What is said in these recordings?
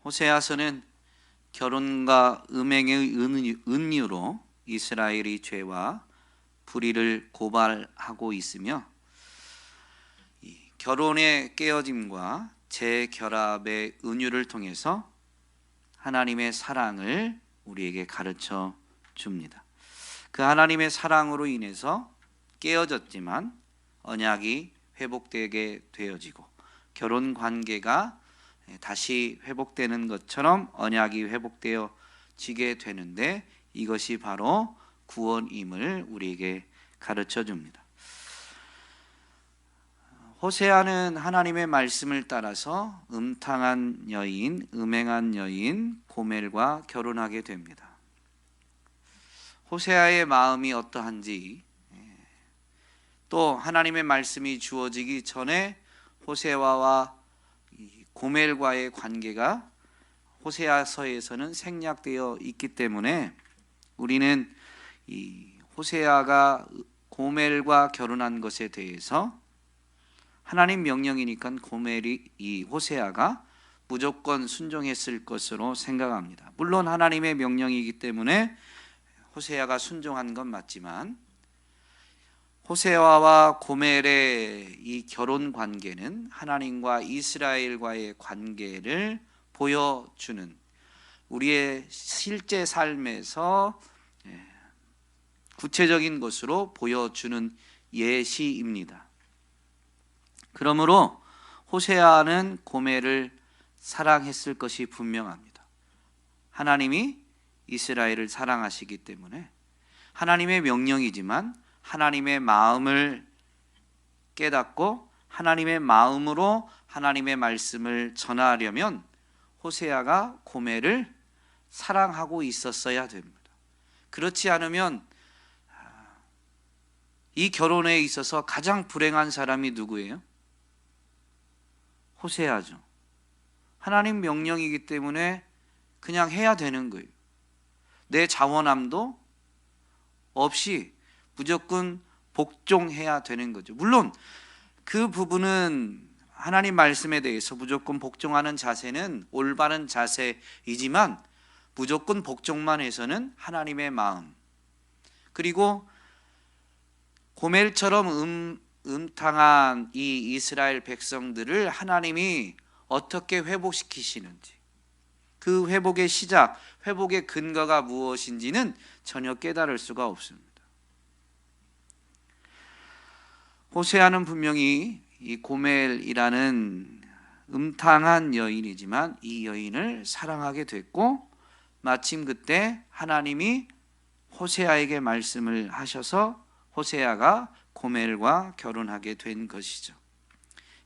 호세아서는 결혼과 음행의 은유로 이스라엘이 죄와 불의를 고발하고 있으며, 이 결혼의 깨어짐과 재결합의 은유를 통해서 하나님의 사랑을 우리에게 가르쳐 줍니다. 그 하나님의 사랑으로 인해서 깨어졌지만 언약이 회복되게 되어지고, 결혼 관계가 다시 회복되는 것처럼 언약이 회복되어지게 되는데, 이것이 바로 구원임을 우리에게 가르쳐 줍니다. 호세아는 하나님의 말씀을 따라서 음탕한 여인, 음행한 여인 고멜과 결혼하게 됩니다. 호세아의 마음이 어떠한지, 또 하나님의 말씀이 주어지기 전에 호세아와 고멜과의 관계가 호세아서에서는 생략되어 있기 때문에 우리는 이 호세아가 고멜과 결혼한 것에 대해서 하나님 명령이니까 이 호세아가 무조건 순종했을 것으로 생각합니다. 물론 하나님의 명령이기 때문에 호세아가 순종한 건 맞지만, 호세아와 고멜의 이 결혼 관계는 하나님과 이스라엘과의 관계를 보여주는, 우리의 실제 삶에서 구체적인 것으로 보여주는 예시입니다. 그러므로 호세아는 고멜을 사랑했을 것이 분명합니다. 하나님이 이스라엘을 사랑하시기 때문에 하나님의 명령이지만 하나님의 마음을 깨닫고 하나님의 마음으로 하나님의 말씀을 전하려면 호세아가 고멜을 사랑하고 있었어야 됩니다. 그렇지 않으면 이 결혼에 있어서 가장 불행한 사람이 누구예요? 호세아죠. 하나님 명령이기 때문에 그냥 해야 되는 거예요. 내 자원함도 없이 무조건 복종해야 되는 거죠. 물론 그 부분은 하나님 말씀에 대해서 무조건 복종하는 자세는 올바른 자세이지만, 무조건 복종만 해서는 하나님의 마음, 그리고 고멜처럼 음탕한 이 이스라엘 백성들을 하나님이 어떻게 회복시키시는지, 그 회복의 시작, 회복의 근거가 무엇인지는 전혀 깨달을 수가 없습니다. 호세아는 분명히 이 고멜이라는 음탕한 여인이지만 이 여인을 사랑하게 됐고, 마침 그때 하나님이 호세아에게 말씀을 하셔서 호세아가 고멜과 결혼하게 된 것이죠.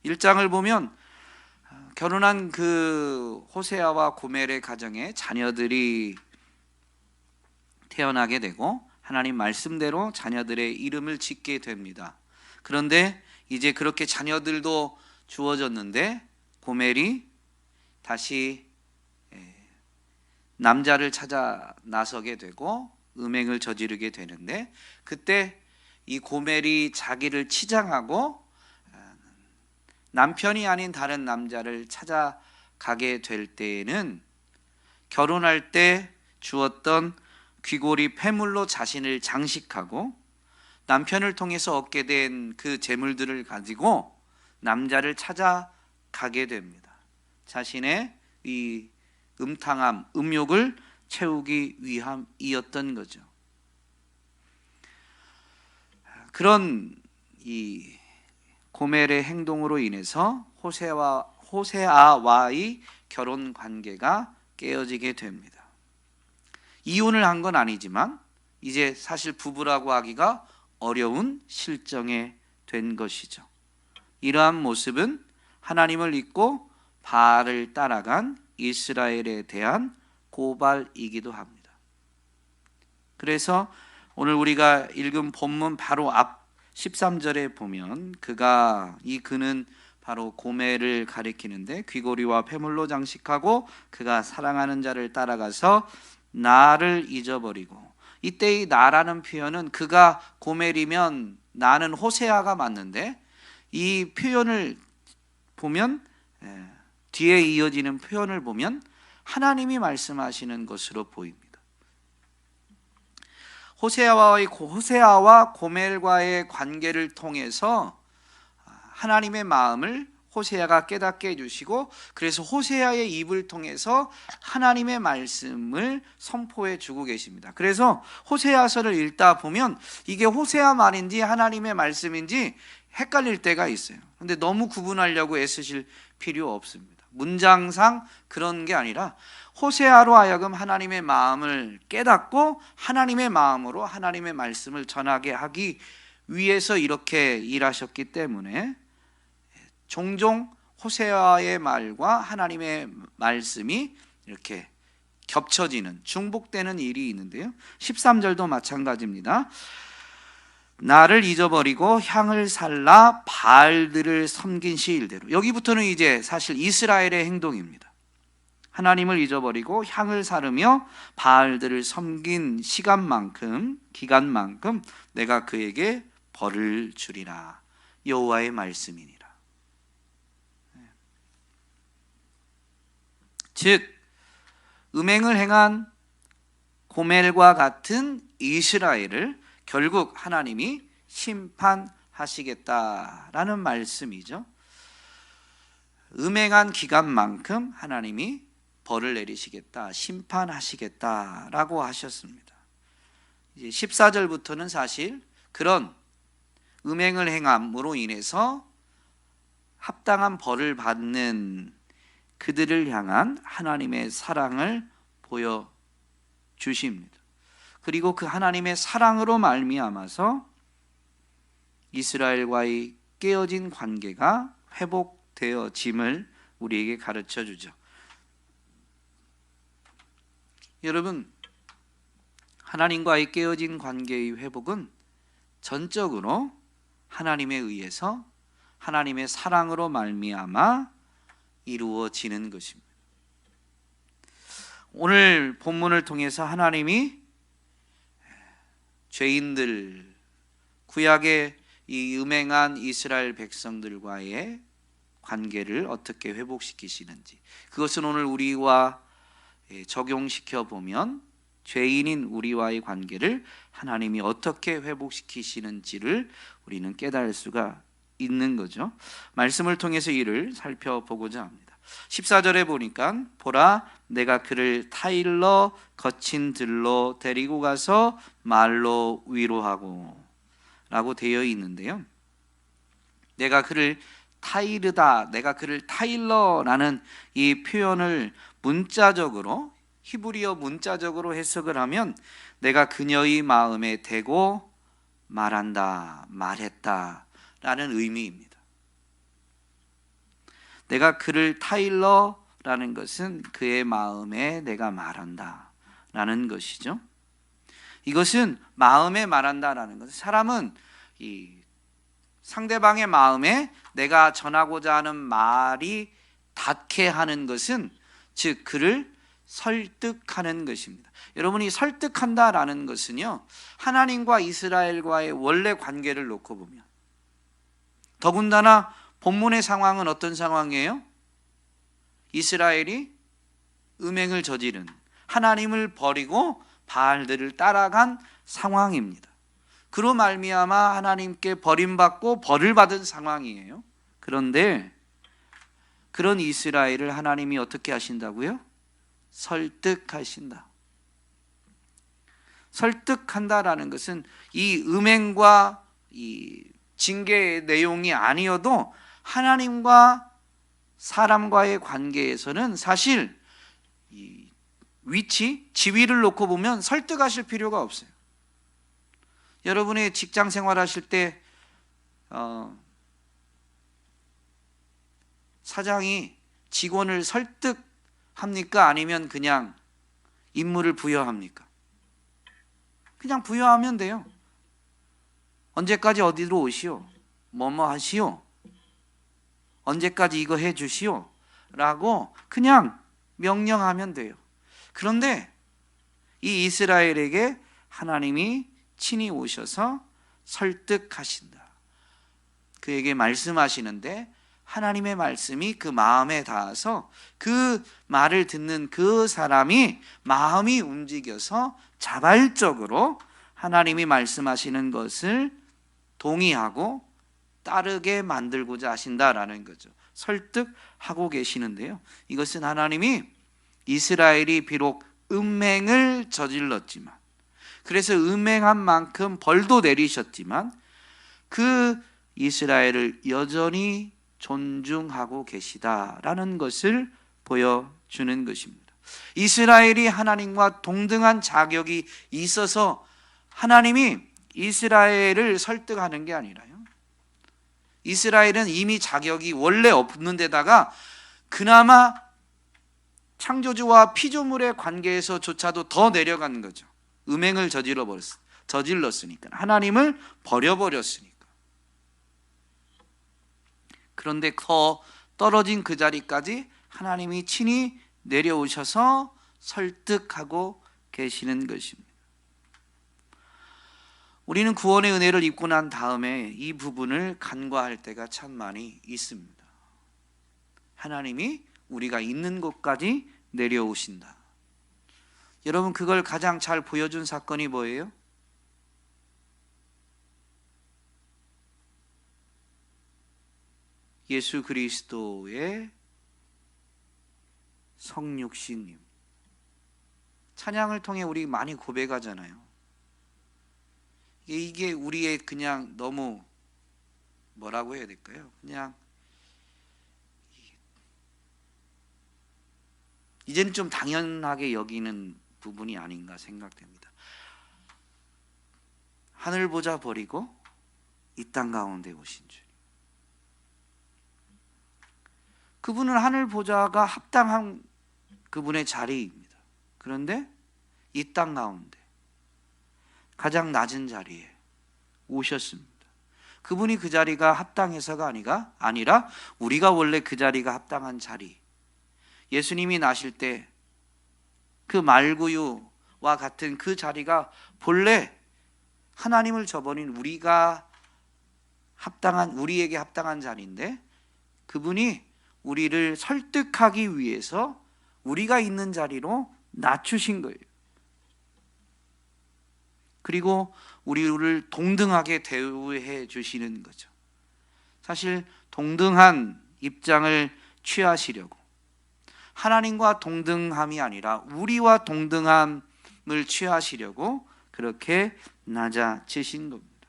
1장을 보면 결혼한 그 호세아와 고멜의 가정에 자녀들이 태어나게 되고, 하나님 말씀대로 자녀들의 이름을 짓게 됩니다. 그런데 이제 그렇게 자녀들도 주어졌는데 고멜이 다시 남자를 찾아 나서게 되고 음행을 저지르게 되는데, 그때 이 고멜이 자기를 치장하고 남편이 아닌 다른 남자를 찾아가게 될 때에는 결혼할 때 주었던 귀고리 폐물로 자신을 장식하고 남편을 통해서 얻게 된 그 재물들을 가지고 남자를 찾아가게 됩니다. 자신의 이 음탕함, 음욕을 채우기 위함이었던 거죠. 그런 이 고멜의 행동으로 인해서 호세아와의 결혼 관계가 깨어지게 됩니다. 이혼을 한 건 아니지만 이제 사실 부부라고 하기가 어려운 실정에 된 것이죠. 이러한 모습은 하나님을 잊고 바알을 따라간 이스라엘에 대한 고발이기도 합니다. 그래서 오늘 우리가 읽은 본문 바로 앞 13절에 보면 그는 바로 고멜을 가리키는데, 귀고리와 폐물로 장식하고 그가 사랑하는 자를 따라가서 나를 잊어버리고, 이때 이 나라는 표현은 그가 고멜이면 나는 호세아가 맞는데, 이 표현을 보면 뒤에 이어지는 표현을 보면 하나님이 말씀하시는 것으로 보입니다. 호세아와 고멜과의 관계를 통해서 하나님의 마음을 호세아가 깨닫게 해주시고, 그래서 호세아의 입을 통해서 하나님의 말씀을 선포해 주고 계십니다. 그래서 호세아서를 읽다 보면 이게 호세아 말인지 하나님의 말씀인지 헷갈릴 때가 있어요. 근데 너무 구분하려고 애쓰실 필요 없습니다. 문장상 그런 게 아니라 호세아로 하여금 하나님의 마음을 깨닫고 하나님의 마음으로 하나님의 말씀을 전하게 하기 위해서 이렇게 일하셨기 때문에 종종 호세아의 말과 하나님의 말씀이 이렇게 겹쳐지는, 중복되는 일이 있는데요. 13절도 마찬가지입니다. 나를 잊어버리고 향을 살라 바알들을 섬긴 시일대로. 여기부터는 이제 사실 이스라엘의 행동입니다. 하나님을 잊어버리고 향을 사르며 바알들을 섬긴 기간만큼 내가 그에게 벌을 주리라. 여호와의 말씀이니라. 즉 음행을 행한 고멜과 같은 이스라엘을 결국 하나님이 심판하시겠다라는 말씀이죠. 음행한 기간만큼 하나님이 벌을 내리시겠다, 심판하시겠다라고 하셨습니다. 이제 14절부터는 사실 그런 음행을 행함으로 인해서 합당한 벌을 받는 그들을 향한 하나님의 사랑을 보여주십니다. 그리고 그 하나님의 사랑으로 말미암아서 이스라엘과의 깨어진 관계가 회복되어짐을 우리에게 가르쳐 주죠. 여러분, 하나님과의 깨어진 관계의 회복은 전적으로 하나님에 의해서 하나님의 사랑으로 말미암아 이루어지는 것입니다. 오늘 본문을 통해서 하나님이 죄인들, 구약의 이 음행한 이스라엘 백성들과의 관계를 어떻게 회복시키시는지, 그것은 오늘 우리와 적용시켜 보면 죄인인 우리와의 관계를 하나님이 어떻게 회복시키시는지를 우리는 깨달을 수가 있는 거죠. 말씀을 통해서 이를 살펴보고자 합니다. 14절에 보니까 보라 내가 그를 타일러 거친 들로 데리고 가서 말로 위로하고 라고 되어 있는데요. 내가 그를 타이르다, 내가 그를 타일러라는 이 표현을 문자적으로, 히브리어 문자적으로 해석을 하면 내가 그녀의 마음에 대고 말한다, 말했다 라는 의미입니다. 내가 그를 타일러라는 것은 그의 마음에 내가 말한다 라는 것이죠. 이것은 마음에 말한다 라는 것은 사람은 이 상대방의 마음에 내가 전하고자 하는 말이 닿게 하는 것은, 즉 그를 설득하는 것입니다. 여러분이 설득한다라는 것은요, 하나님과 이스라엘과의 원래 관계를 놓고 보면, 더군다나 본문의 상황은 어떤 상황이에요? 이스라엘이 음행을 저지른, 하나님을 버리고 바알들을 따라간 상황입니다. 그로 말미암아 하나님께 버림받고 벌을 받은 상황이에요. 그런데 그런 이스라엘을 하나님이 어떻게 하신다고요? 설득하신다. 설득한다라는 것은 이 음행과 이 징계의 내용이 아니어도 하나님과 사람과의 관계에서는 사실 이 위치, 지위를 놓고 보면 설득하실 필요가 없어요. 여러분의 직장 생활하실 때 사장이 직원을 설득합니까? 아니면 그냥 임무를 부여합니까? 그냥 부여하면 돼요. 언제까지 어디로 오시오? 뭐뭐 하시오? 언제까지 이거 해 주시오? 라고 그냥 명령하면 돼요. 그런데 이 이스라엘에게 하나님이 친히 오셔서 설득하신다. 그에게 말씀하시는데 하나님의 말씀이 그 마음에 닿아서 그 말을 듣는 그 사람이 마음이 움직여서 자발적으로 하나님이 말씀하시는 것을 동의하고 따르게 만들고자 하신다라는 거죠. 설득하고 계시는데요. 이것은 하나님이 이스라엘이 비록 음행을 저질렀지만, 그래서 음행한 만큼 벌도 내리셨지만 그 이스라엘을 여전히 존중하고 계시다라는 것을 보여주는 것입니다. 이스라엘이 하나님과 동등한 자격이 있어서 하나님이 이스라엘을 설득하는 게 아니라요, 이스라엘은 이미 자격이 원래 없는 데다가 그나마 창조주와 피조물의 관계에서조차도 더 내려간 거죠. 음행을 저질렀으니까, 하나님을 버려버렸으니까. 그런데 더 떨어진 그 자리까지 하나님이 친히 내려오셔서 설득하고 계시는 것입니다. 우리는 구원의 은혜를 입고 난 다음에 이 부분을 간과할 때가 참 많이 있습니다. 하나님이 우리가 있는 곳까지 내려오신다. 여러분, 그걸 가장 잘 보여준 사건이 뭐예요? 예수 그리스도의 성육신임. 찬양을 통해 우리 많이 고백하잖아요. 이게 우리의 그냥 너무 뭐라고 해야 될까요? 그냥 이제는 좀 당연하게 여기는 부분이 아닌가 생각됩니다. 하늘 보자 버리고 이 땅 가운데 오신 주. 그분은 하늘 보좌가 합당한 그분의 자리입니다. 그런데 이 땅 가운데 가장 낮은 자리에 오셨습니다. 그분이 그 자리가 합당해서가 아니라 우리가 원래 그 자리가 합당한 자리. 예수님이 나실 때 그 말구유와 같은 그 자리가 본래 하나님을 저버린 우리에게 합당한 자리인데, 그분이 우리를 설득하기 위해서 우리가 있는 자리로 낮추신 거예요. 그리고 우리를 동등하게 대우해 주시는 거죠. 사실 동등한 입장을 취하시려고, 하나님과 동등함이 아니라 우리와 동등함을 취하시려고 그렇게 낮아지신 겁니다.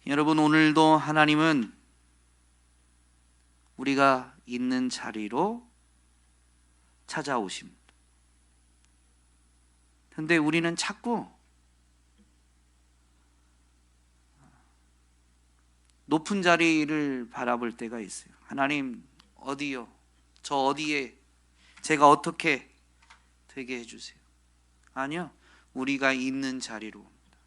여러분, 오늘도 하나님은 우리가 있는 자리로 찾아오십니다. 그런데 우리는 자꾸 높은 자리를 바라볼 때가 있어요. 하나님 어디요? 저 어디에 제가 어떻게 되게 해주세요. 아니요, 우리가 있는 자리로 옵니다.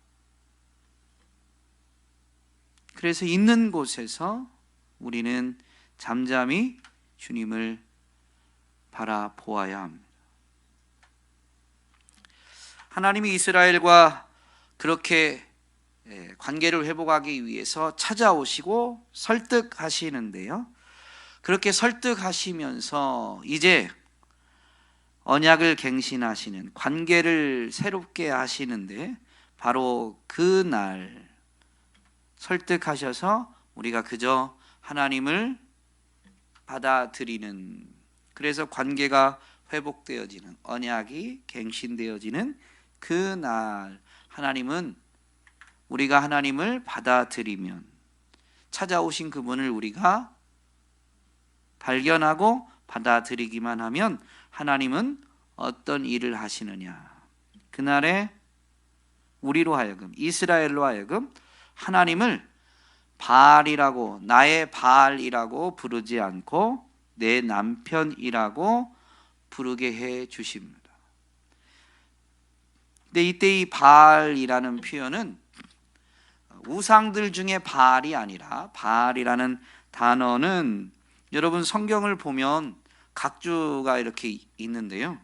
그래서 있는 곳에서 우리는 잠잠히 주님을 바라보아야 합니다. 하나님이 이스라엘과 그렇게 관계를 회복하기 위해서 찾아오시고 설득하시는데요, 그렇게 설득하시면서 이제 언약을 갱신하시는, 관계를 새롭게 하시는데, 바로 그날 설득하셔서 우리가 그저 하나님을 받아들이는, 그래서 관계가 회복되어지는, 언약이 갱신되어지는 그날, 하나님은 우리가 하나님을 받아들이면, 찾아오신 그분을 우리가 발견하고 받아들이기만 하면 하나님은 어떤 일을 하시느냐, 그날에 우리로 하여금, 이스라엘로 하여금 하나님을 바알이라고, 나의 바알이라고 부르지 않고 내 남편이라고 부르게 해 주십니다. 근데 이때 이 바알이라는 표현은 우상들 중에 바알이 아니라, 바알이라는 단어는 여러분 성경을 보면 각주가 이렇게 있는데요,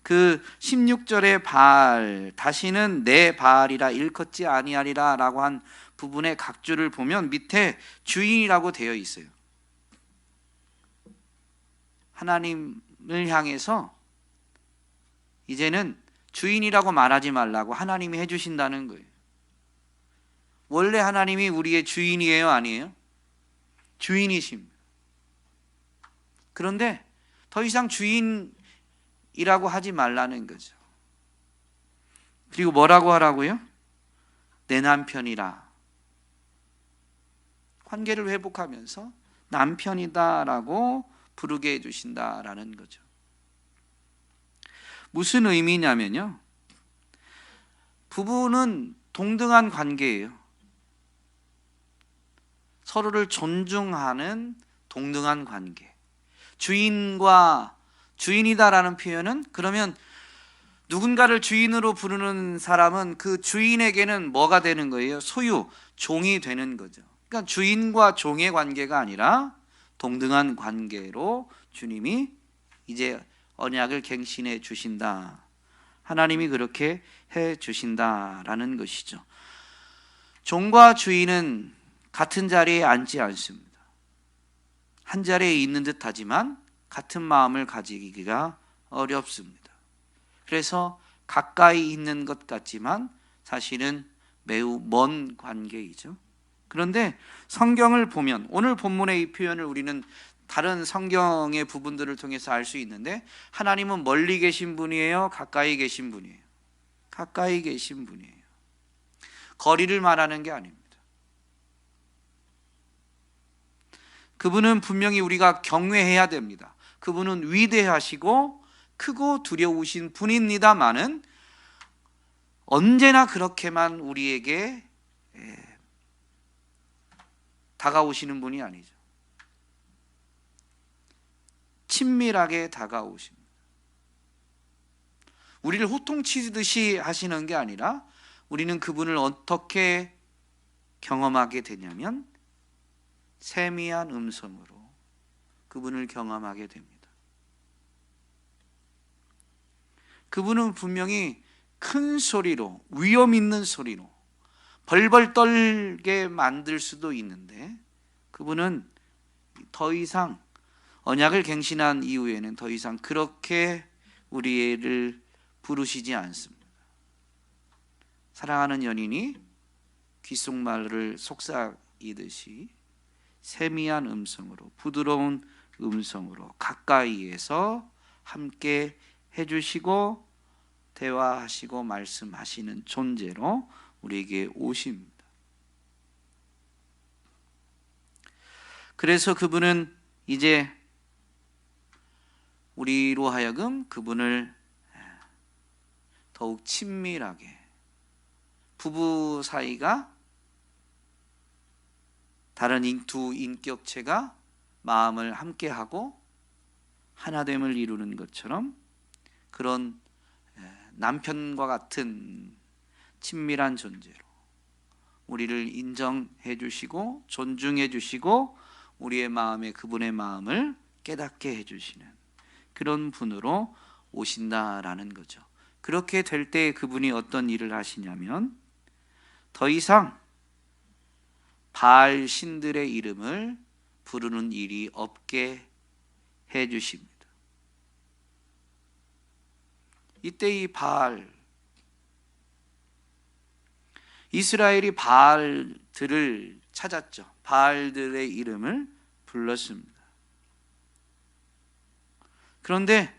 그 16절의 바알, 다시는 내 바알이라 일컫지 아니하리라 라고 한 부분의 각주를 보면 밑에 주인이라고 되어 있어요. 하나님을 향해서 이제는 주인이라고 말하지 말라고 하나님이 해주신다는 거예요. 원래 하나님이 우리의 주인이에요, 아니에요? 주인이십니다. 그런데 더 이상 주인이라고 하지 말라는 거죠. 그리고 뭐라고 하라고요? 내 남편이라. 관계를 회복하면서 남편이다라고 부르게 해주신다라는 거죠. 무슨 의미냐면요, 부부는 동등한 관계예요. 서로를 존중하는 동등한 관계. 주인과 주인이다라는 표현은, 그러면 누군가를 주인으로 부르는 사람은 그 주인에게는 뭐가 되는 거예요? 소유, 종이 되는 거죠. 그러니까 주인과 종의 관계가 아니라 동등한 관계로 주님이 이제 언약을 갱신해 주신다. 하나님이 그렇게 해 주신다라는 것이죠. 종과 주인은 같은 자리에 앉지 않습니다. 한 자리에 있는 듯 하지만 같은 마음을 가지기가 어렵습니다. 그래서 가까이 있는 것 같지만 사실은 매우 먼 관계이죠. 그런데 성경을 보면, 오늘 본문의 이 표현을 우리는 다른 성경의 부분들을 통해서 알 수 있는데, 하나님은 멀리 계신 분이에요? 가까이 계신 분이에요? 가까이 계신 분이에요. 거리를 말하는 게 아닙니다. 그분은 분명히 우리가 경외해야 됩니다. 그분은 위대하시고 크고 두려우신 분입니다마는 언제나 그렇게만 우리에게 다가오시는 분이 아니죠. 친밀하게 다가오십니다. 우리를 호통치듯이 하시는 게 아니라, 우리는 그분을 어떻게 경험하게 되냐면 세미한 음성으로 그분을 경험하게 됩니다. 그분은 분명히 큰 소리로, 위험 있는 소리로 벌벌 떨게 만들 수도 있는데, 그분은 더 이상 언약을 갱신한 이후에는 더 이상 그렇게 우리를 부르시지 않습니다. 사랑하는 연인이 귓속말을 속삭이듯이 세미한 음성으로, 부드러운 음성으로 가까이에서 함께 해주시고 대화하시고 말씀하시는 존재로 우리에게 오십니다. 그래서 그분은 이제 우리로 하여금 그분을 더욱 친밀하게, 부부 사이가 다른 두 인격체가 마음을 함께하고 하나됨을 이루는 것처럼, 그런 남편과 같은 친밀한 존재로 우리를 인정해 주시고 존중해 주시고 우리의 마음에 그분의 마음을 깨닫게 해주시는 그런 분으로 오신다라는 거죠. 그렇게 될 때 그분이 어떤 일을 하시냐면, 더 이상 바알 신들의 이름을 부르는 일이 없게 해주십니다. 이때 이 바알, 이스라엘이 바알들을 찾았죠. 바알들의 이름을 불렀습니다. 그런데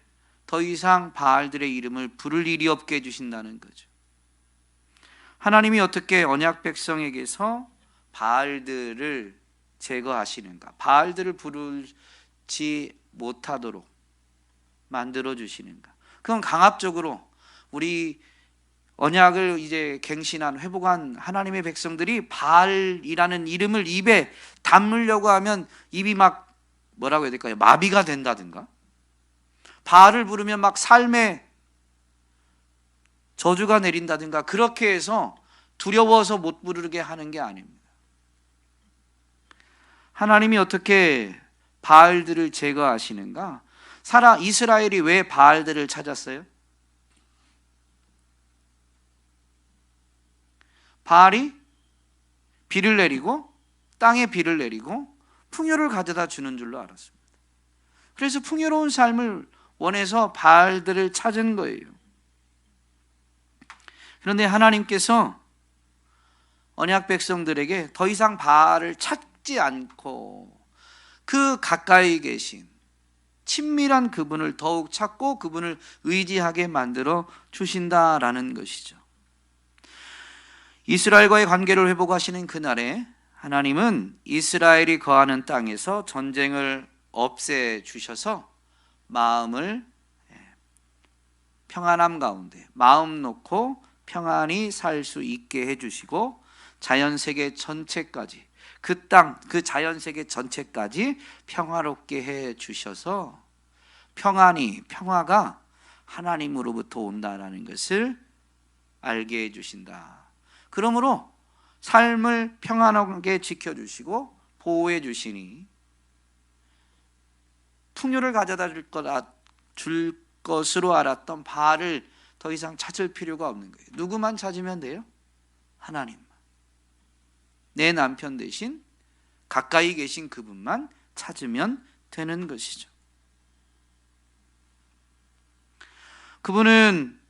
더 이상 바알들의 이름을 부를 일이 없게 해주신다는 거죠. 하나님이 어떻게 언약 백성에게서 바알들을 제거하시는가, 바알들을 부르지 못하도록 만들어 주시는가. 그건 강압적으로 우리 언약을 이제 갱신한, 회복한 하나님의 백성들이 바알이라는 이름을 입에 담으려고 하면 입이 막 뭐라고 해야 될까요? 마비가 된다든가, 바알을 부르면 막 삶에 저주가 내린다든가, 그렇게 해서 두려워서 못 부르게 하는 게 아닙니다. 하나님이 어떻게 바알들을 제거하시는가? 이스라엘이 왜 바알들을 찾았어요? 바알이 비를 내리고 땅에 비를 내리고 풍요를 가져다 주는 줄로 알았습니다. 그래서 풍요로운 삶을 원해서 바알들을 찾은 거예요. 그런데 하나님께서 언약 백성들에게 더 이상 바알을 찾지 않고 그 가까이 계신 친밀한 그분을 더욱 찾고 그분을 의지하게 만들어 주신다라는 것이죠. 이스라엘과의 관계를 회복하시는 그날에 하나님은 이스라엘이 거하는 땅에서 전쟁을 없애 주셔서 마음을 평안함 가운데 마음 놓고 평안히 살 수 있게 해주시고 자연세계 전체까지 그 땅, 그 자연세계 전체까지 평화롭게 해주셔서 평화가 하나님으로부터 온다라는 것을 알게 해주신다. 그러므로 삶을 평안하게 지켜주시고 보호해 주시니 풍요를 가져다 줄 것으로 알았던 바알을 더 이상 찾을 필요가 없는 거예요. 누구만 찾으면 돼요? 하나님만. 내 남편 대신 가까이 계신 그분만 찾으면 되는 것이죠. 그분은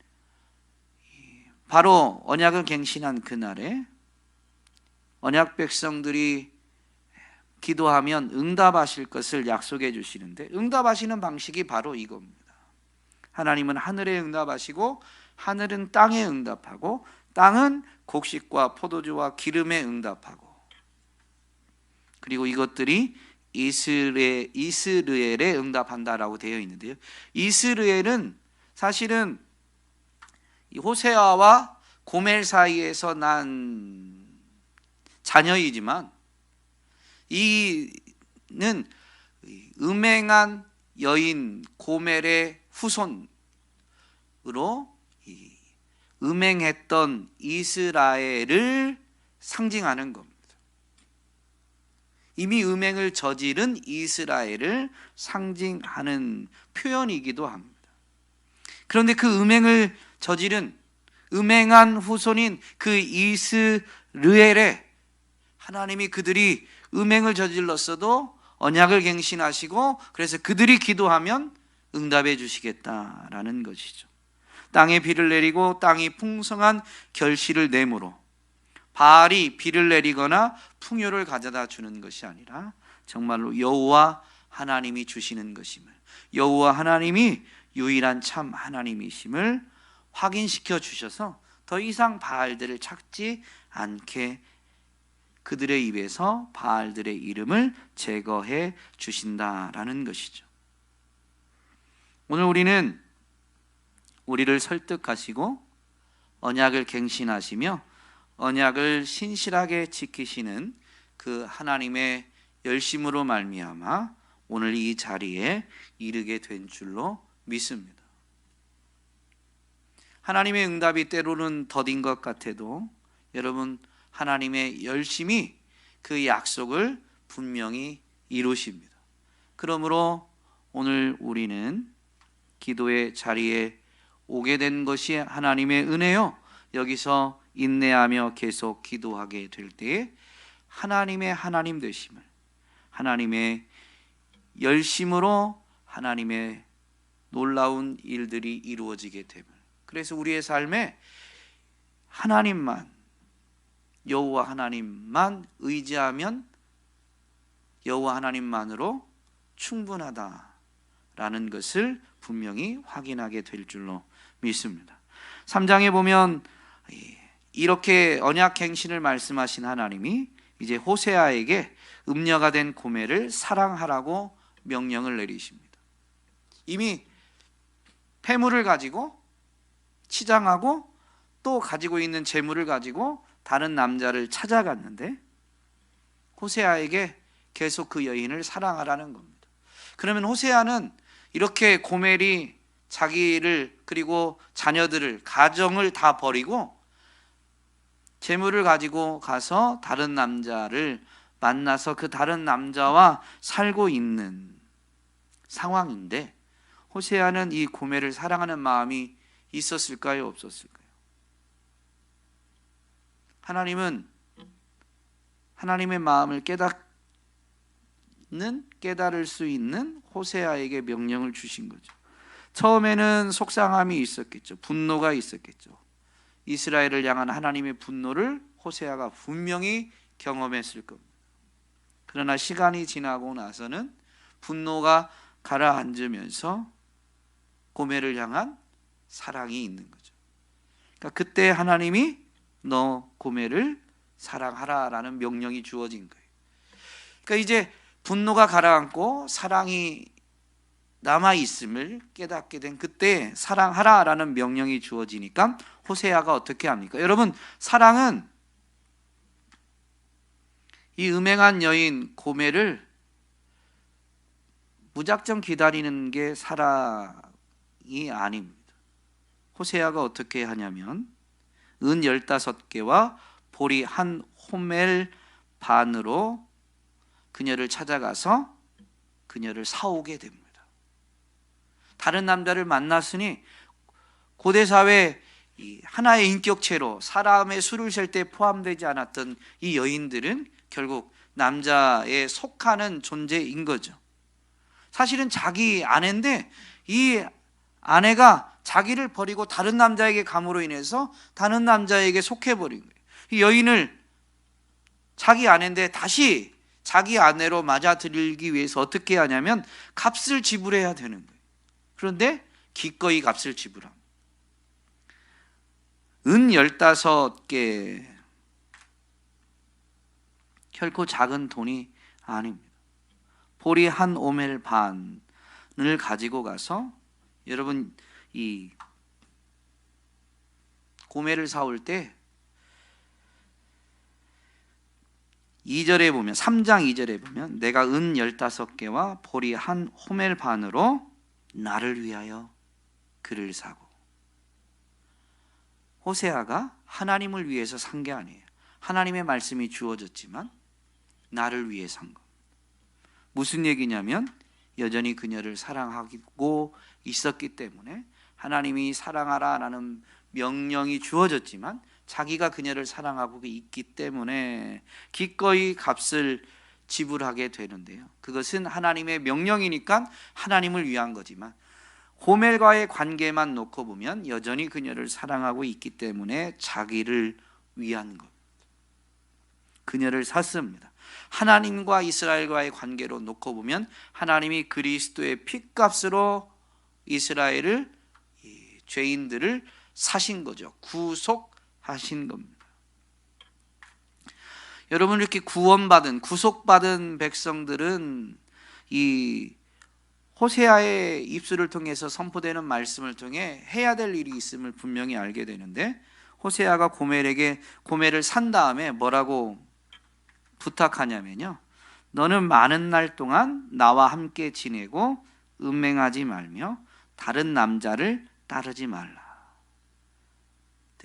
바로 언약을 갱신한 그날에 언약 백성들이 기도하면 응답하실 것을 약속해 주시는데 응답하시는 방식이 바로 이겁니다. 하나님은 하늘에 응답하시고 하늘은 땅에 응답하고 땅은 곡식과 포도주와 기름에 응답하고 그리고 이것들이 이스르엘에 응답한다라고 되어 있는데요. 이스르엘은 사실은 호세아와 고멜 사이에서 난 자녀이지만 이는 음행한 여인 고멜의 후손으로 음행했던 이스라엘을 상징하는 겁니다. 이미 음행을 저지른 이스라엘을 상징하는 표현이기도 합니다. 그런데 그 음행을 저지른 음행한 후손인 그 이스르엘에 하나님이 그들이 음행을 저질렀어도 언약을 갱신하시고 그래서 그들이 기도하면 응답해 주시겠다라는 것이죠. 땅에 비를 내리고 땅이 풍성한 결실을 내므로 바알이 비를 내리거나 풍요를 가져다 주는 것이 아니라 정말로 여호와 하나님이 주시는 것임을, 여호와 하나님이 유일한 참 하나님이심을 확인시켜 주셔서 더 이상 바알들을 찾지 않게 그들의 입에서 바알들의 이름을 제거해 주신다라는 것이죠. 오늘 우리는 우리를 설득하시고 언약을 갱신하시며 언약을 신실하게 지키시는 그 하나님의 열심으로 말미암아 오늘 이 자리에 이르게 된 줄로 믿습니다. 하나님의 응답이 때로는 더딘 것 같아도 여러분 하나님의 열심히 그 약속을 분명히 이루십니다. 그러므로 오늘 우리는 기도의 자리에 오게 된 것이 하나님의 은혜요. 여기서 인내하며 계속 기도하게 될 때에 하나님의 하나님 되심을, 하나님의 열심으로 하나님의 놀라운 일들이 이루어지게 됨을, 그래서 우리의 삶에 하나님만, 여호와 하나님만 의지하면 여호와 하나님만으로 충분하다라는 것을 분명히 확인하게 될 줄로 믿습니다. 3장에 보면 이렇게 언약 갱신을 말씀하신 하나님이 이제 호세아에게 음녀가 된 고멜을 사랑하라고 명령을 내리십니다. 이미 폐물을 가지고 치장하고 또 가지고 있는 재물을 가지고 다른 남자를 찾아갔는데 호세아에게 계속 그 여인을 사랑하라는 겁니다. 그러면 호세아는 이렇게 고멜이 자기를 그리고 자녀들을 가정을 다 버리고 재물을 가지고 가서 다른 남자를 만나서 그 다른 남자와 살고 있는 상황인데 호세아는 이 고멜을 사랑하는 마음이 있었을까요? 없었을까요? 하나님은 하나님의 마음을 깨달을 수 있는 호세아에게 명령을 주신 거죠. 처음에는 속상함이 있었겠죠. 분노가 있었겠죠. 이스라엘을 향한 하나님의 분노를 호세아가 분명히 경험했을 겁니다. 그러나 시간이 지나고 나서는 분노가 가라앉으면서 고멜을 향한 사랑이 있는 거죠. 그러니까 그때 하나님이 너 고멜을 사랑하라라는 명령이 주어진 거예요. 그러니까 이제 분노가 가라앉고 사랑이 남아있음을 깨닫게 된 그때 사랑하라라는 명령이 주어지니까 호세아가 어떻게 합니까? 여러분, 사랑은 이 음행한 여인 고멜을 무작정 기다리는 게 사랑이 아닙니다. 호세아가 어떻게 하냐면 은 15개와 보리 한 호멜 반으로 그녀를 찾아가서 그녀를 사오게 됩니다. 다른 남자를 만났으니 고대 사회 하나의 인격체로 사람의 수를 셀 때 포함되지 않았던 이 여인들은 결국 남자에 속하는 존재인 거죠. 사실은 자기 아내인데 이 아내가 자기를 버리고 다른 남자에게 감으로 인해서 다른 남자에게 속해버린 거예요. 이 여인을 자기 아내인데 다시 자기 아내로 맞아들이기 위해서 어떻게 하냐면 값을 지불해야 되는 거예요. 그런데 기꺼이 값을 지불합니다. 은 15개, 결코 작은 돈이 아닙니다. 보리 한 오멜 반을 가지고 가서 여러분 이 고멜을 사올 때 2절에 보면 3장 2절에 보면 내가 은 15개와 보리 한 호멜 반으로 나를 위하여 그를 사고. 호세아가 하나님을 위해서 산 게 아니에요. 하나님의 말씀이 주어졌지만 나를 위해 산 것. 무슨 얘기냐면 여전히 그녀를 사랑하고 있었기 때문에 하나님이 사랑하라라는 명령이 주어졌지만 자기가 그녀를 사랑하고 있기 때문에 기꺼이 값을 지불하게 되는데요. 그것은 하나님의 명령이니까 하나님을 위한 거지만 고멜과의 관계만 놓고 보면 여전히 그녀를 사랑하고 있기 때문에 자기를 위한 것. 그녀를 샀습니다. 하나님과 이스라엘과의 관계로 놓고 보면 하나님이 그리스도의 핏값으로 이스라엘을 죄인들을 사신 거죠. 구속하신 겁니다. 여러분, 이렇게 구원받은 구속받은 백성들은 이 호세아의 입술을 통해서 선포되는 말씀을 통해 해야 될 일이 있음을 분명히 알게 되는데 호세아가 고멜을 산 다음에 뭐라고 부탁하냐면요, 너는 많은 날 동안 나와 함께 지내고 음행하지 말며 다른 남자를 따르지 말라.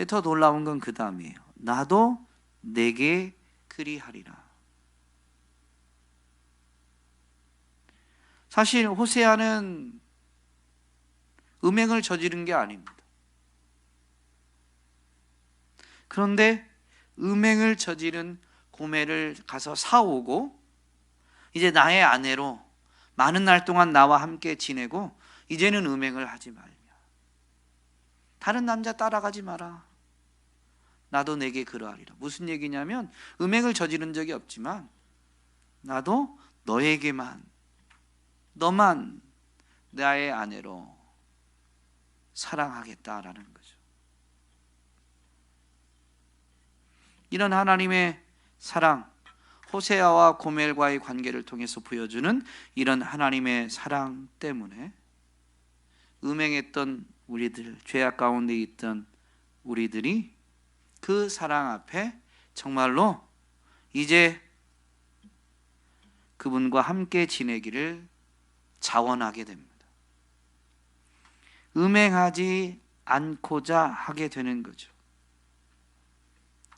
더 놀라운 건 그 다음이에요. 나도 내게 그리하리라. 사실 호세아는 음행을 저지른 게 아닙니다. 그런데 음행을 저지른 고멜을 가서 사오고 이제 나의 아내로 많은 날 동안 나와 함께 지내고 이제는 음행을 하지 말며 다른 남자 따라가지 마라. 나도 내게 그러하리라. 무슨 얘기냐면 음행을 저지른 적이 없지만 나도 너만 나의 아내로 사랑하겠다라는 거죠. 이런 하나님의 사랑, 호세아와 고멜과의 관계를 통해서 보여주는 이런 하나님의 사랑 때문에 음행했던 우리들, 죄악 가운데 있던 우리들이 그 사랑 앞에 정말로 이제 그분과 함께 지내기를 자원하게 됩니다. 음행하지 않고자 하게 되는 거죠.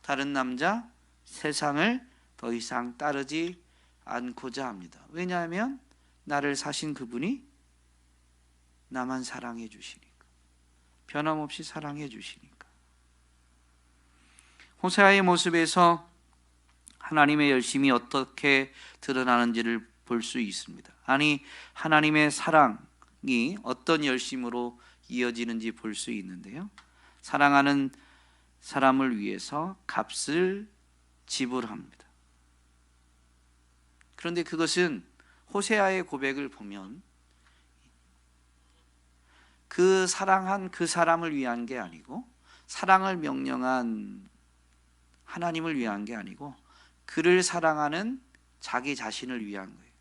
다른 남자, 세상을 더 이상 따르지 않고자 합니다. 왜냐하면 나를 사신 그분이 나만 사랑해 주시니까, 변함없이 사랑해 주시니까. 호세아의 모습에서 하나님의 열심이 어떻게 드러나는지를 볼 수 있습니다. 아니, 하나님의 사랑이 어떤 열심으로 이어지는지 볼 수 있는데요. 사랑하는 사람을 위해서 값을 지불합니다. 그런데 그것은 호세아의 고백을 보면 그 사랑한 그 사람을 위한 게 아니고, 사랑을 명령한 하나님을 위한 게 아니고, 그를 사랑하는 자기 자신을 위한 거예요.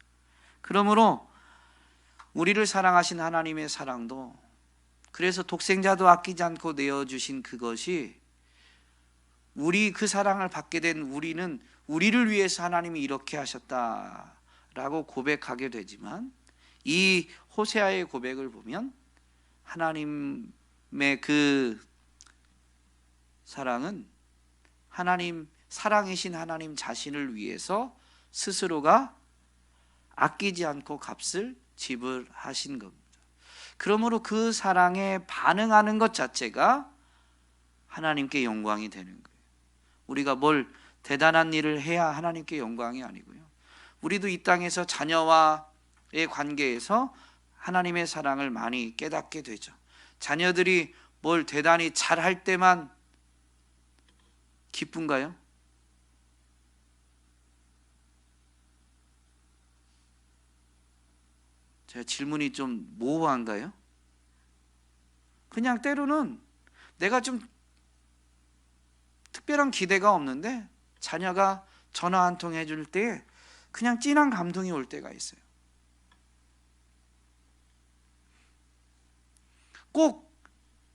그러므로 우리를 사랑하신 하나님의 사랑도, 그래서 독생자도 아끼지 않고 내어주신 그것이, 우리 그 사랑을 받게 된 우리는 우리를 위해서 하나님이 이렇게 하셨다라고 고백하게 되지만, 이 호세아의 고백을 보면 하나님의 그 사랑은 하나님, 사랑이신 하나님 자신을 위해서 스스로가 아끼지 않고 값을 지불하신 겁니다. 그러므로 그 사랑에 반응하는 것 자체가 하나님께 영광이 되는 거예요. 우리가 뭘 대단한 일을 해야 하나님께 영광이 아니고요, 우리도 이 땅에서 자녀와의 관계에서 하나님의 사랑을 많이 깨닫게 되죠. 자녀들이 뭘 대단히 잘할 때만 기쁜가요? 제가 질문이 좀 모호한가요? 그냥 때로는 내가 좀 특별한 기대가 없는데 자녀가 전화 한 통 해줄 때 그냥 진한 감동이 올 때가 있어요. 꼭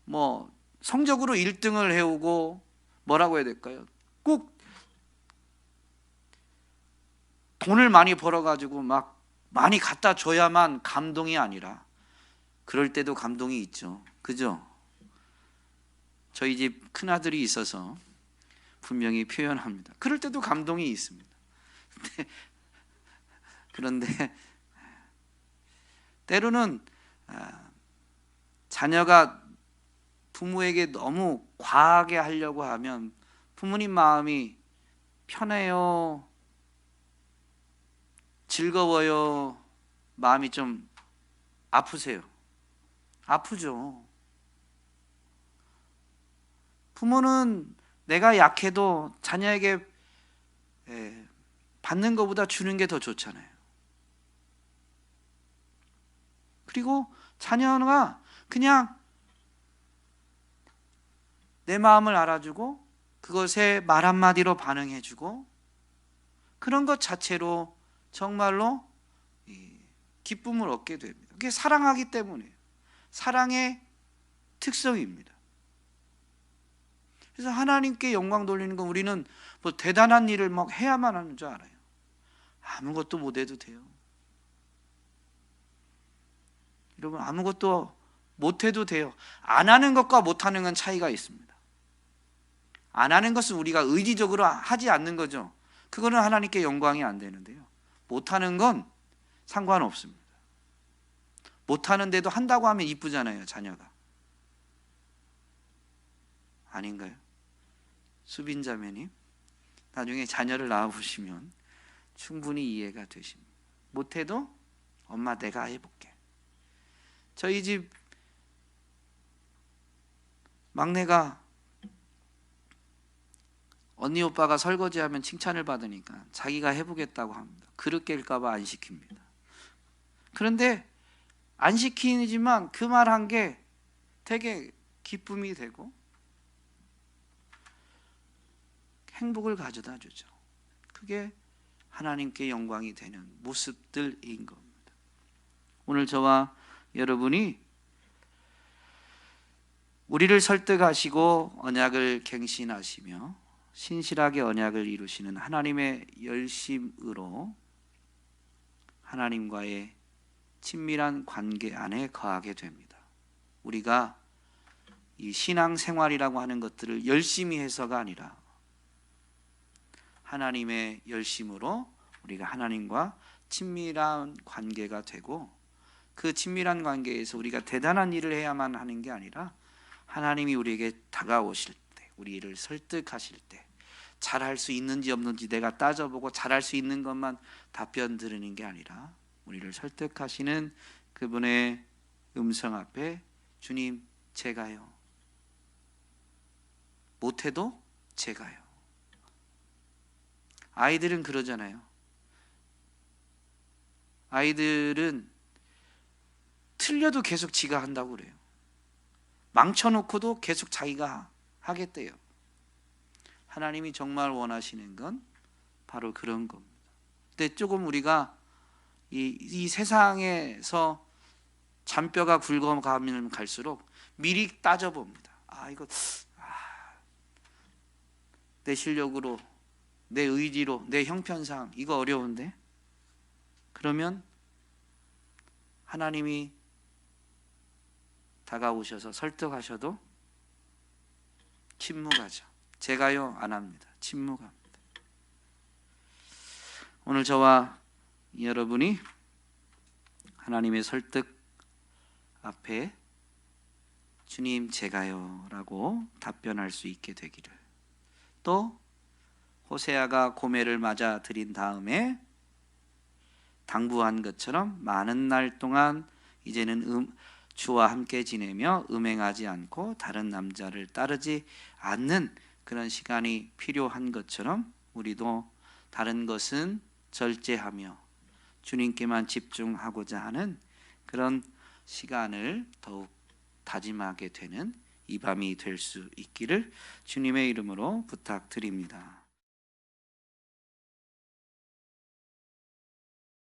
뭐 성적으로 1등을 해오고, 뭐라고 해야 될까요? 꼭 돈을 많이 벌어가지고 막 많이 갖다 줘야만 감동이 아니라, 그럴 때도 감동이 있죠. 그죠? 저희 집 큰아들이 있어서 분명히 표현합니다. 그럴 때도 감동이 있습니다. 그런데 때로는 자녀가 부모에게 너무 과하게 하려고 하면 부모님 마음이 편해요, 즐거워요, 마음이 좀 아프세요? 아프죠. 부모는 내가 약해도 자녀에게 받는 것보다 주는 게 더 좋잖아요. 그리고 자녀가 그냥 내 마음을 알아주고 그것에 말 한마디로 반응해주고, 그런 것 자체로 정말로 기쁨을 얻게 됩니다. 그게 사랑하기 때문이에요. 사랑의 특성입니다. 그래서 하나님께 영광 돌리는 건, 우리는 뭐 대단한 일을 막 해야만 하는 줄 알아요. 아무것도 못 해도 돼요. 여러분, 아무것도 못 해도 돼요. 안 하는 것과 못 하는 건 차이가 있습니다. 안 하는 것은 우리가 의지적으로 하지 않는 거죠. 그거는 하나님께 영광이 안 되는데요, 못 하는 건 상관없습니다. 못 하는데도 한다고 하면 이쁘잖아요, 자녀가. 아닌가요? 수빈 자매님, 나중에 자녀를 낳아보시면 충분히 이해가 되십니다. 못해도 엄마 내가 해볼게. 저희 집 막내가 언니 오빠가 설거지하면 칭찬을 받으니까 자기가 해보겠다고 합니다. 그릇 깰까 봐 안 시킵니다. 그런데 안 시키지만 그 말 한 게 되게 기쁨이 되고 행복을 가져다 주죠. 그게 하나님께 영광이 되는 모습들인 겁니다. 오늘 저와 여러분이 우리를 설득하시고 언약을 갱신하시며 신실하게 언약을 이루시는 하나님의 열심으로 하나님과의 친밀한 관계 안에 거하게 됩니다. 우리가 이 신앙생활이라고 하는 것들을 열심히 해서가 아니라 하나님의 열심으로 우리가 하나님과 친밀한 관계가 되고, 그 친밀한 관계에서 우리가 대단한 일을 해야만 하는 게 아니라 하나님이 우리에게 다가오실 때, 우리를 설득하실 때, 잘할 수 있는지 없는지 내가 따져보고 잘할 수 있는 것만 답변 들으는 게 아니라 우리를 설득하시는 그분의 음성 앞에 주님 제가요. 못해도 제가요. 아이들은 그러잖아요. 아이들은 틀려도 계속 지가 한다고 그래요. 망쳐놓고도 계속 자기가 하겠대요. 하나님이 정말 원하시는 건 바로 그런 겁니다. 근데 조금 우리가 이 세상에서 잔뼈가 굵어가면 갈수록 미리 따져봅니다. 이거 내 실력으로, 내 의지로, 내 형편상 이거 어려운데? 그러면 하나님이 다가오셔서 설득하셔도 침묵하죠. 제가요 안 합니다. 침묵합니다. 오늘 저와 여러분이 하나님의 설득 앞에 주님 제가요 라고 답변할 수 있게 되기를, 또 호세아가 고멜을 맞아 들인 다음에 당부한 것처럼 많은 날 동안 이제는 주와 함께 지내며 음행하지 않고 다른 남자를 따르지 않는 그런 시간이 필요한 것처럼 우리도 다른 것은 절제하며 주님께만 집중하고자 하는 그런 시간을 더욱 다짐하게 되는 이 밤이 될 수 있기를 주님의 이름으로 부탁드립니다.